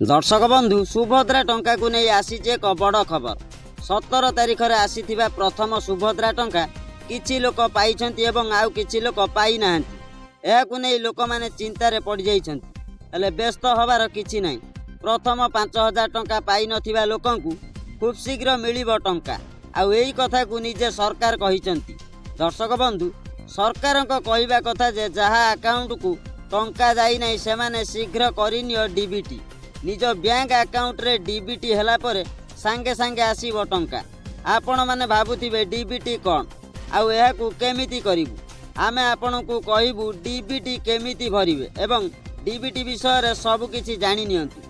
दर्शक बंधु सुभद्रा टंका को नहीं आसी एक बड़ खबर 17 तारिख में आसी प्रथम सुभद्रा टंका किछि लोक पाई आउ किछि लोक पाई नाहंती। एहाकु नहीं लोक माने चिंतार पड़ जाइछन्ति। व्यस्त हबार किछि नहीं। प्रथम 5000 टंका पाई नथिबा लोकंकु खूब शीघ्र मिलिबो टंका। आउ एही कथा को निजे सरकार कहिछन्ति। दर्शक बंधु सरकारक कहिबा कथा जे जहा अकाउंट को टंका जाई नहीं सेमाने शीघ्र करिनियो डीबीटी। निज बैंक अकाउंट रे डीबीटी हैला परे सांगे सांगे आसीबो टंका। आपण माने भाबुथिबे डीबीटी कोन आउ एहाकु केमिति करिवु। आमे आपनकु कहिबु डीबीटी केमिति भरिबे एवं डीबीटी विषय रे सब किछि जानि नियंतु।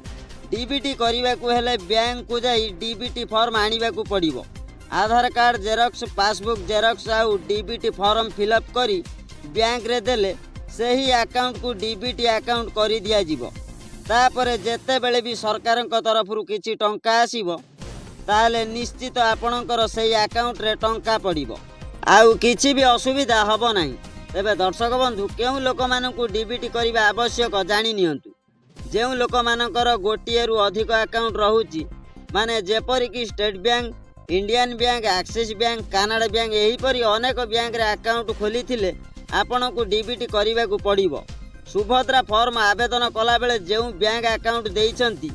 डीबीटी करिबाकु हेले बैंक को जाई डीबीटी फॉर्म आनिबाकु पड़िबो। आधार कार्ड जेरॉक्स पासबुक जेरॉक्स आउ डीबीटी फॉर्म फिलअप करी बैंक रे देले सेही अकाउंट को डीबीटी अकाउंट करि दिया जिवो। तापरे जेते बेले भी सरकार तरफ किछि टंका आसीबो ताले निश्चित आपणकर सेही अकाउंट रे टंका पड़िबो। आउ किछि भी असुविधा हबो नाही। तेबे दर्शक बंधु केउ लोक मानकु डीबीटी करिबा आवश्यक जानि नियंतु। जेउ लोक मानकर गोटिए रु अधिक अकाउंट रहुची माने जेपरि कि state bank Indian bank axis bank Canada bank एही परि अनेक बैंक रे अकाउंट खोली थिले आपणकु डीबीटी करिबाकु पड़िबो। सुभद्रा फॉर्म आवेदन कला बेले जो बैंक अकाउंट देइछन्ति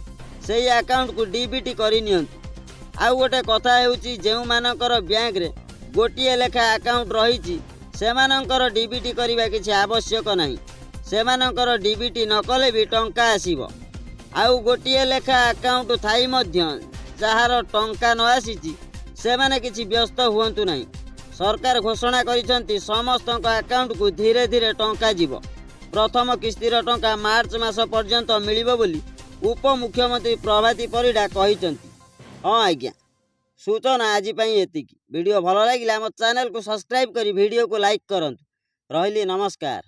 सेही अकाउंट को डीबीटी करि नियंतु। आउ गोटे कथा हेउची जेउ मानकर बैंक रे गोटिए लेखा अकाउंट रहिची सेमानकर डीबीटी करिबा किछि आवश्यक नाही। सेमानकर डीबीटी न कले भी टंका आसीबो। आउ गोटिए लेखा अकाउंट थाई मध्य जहार टंका न आसीची सेमाने किछि व्यस्त हुअन्तु नाही। सरकार घोषणा करिसन्ति समस्तक अकाउंट को धीरे धीरे टंका जीवो। प्रथम किस्तीर टंका मार्च मास पर्यंत मिलिबो बोली उपमुख्यमंत्री प्रभाती परिडा कहिसन्ति। हाँ आज्ञा सूचना आज एतिकी। वीडियो भल लगिला आम चैनल को सब्सक्राइब करी वीडियो को लाइक करंतु। रहिली नमस्कार।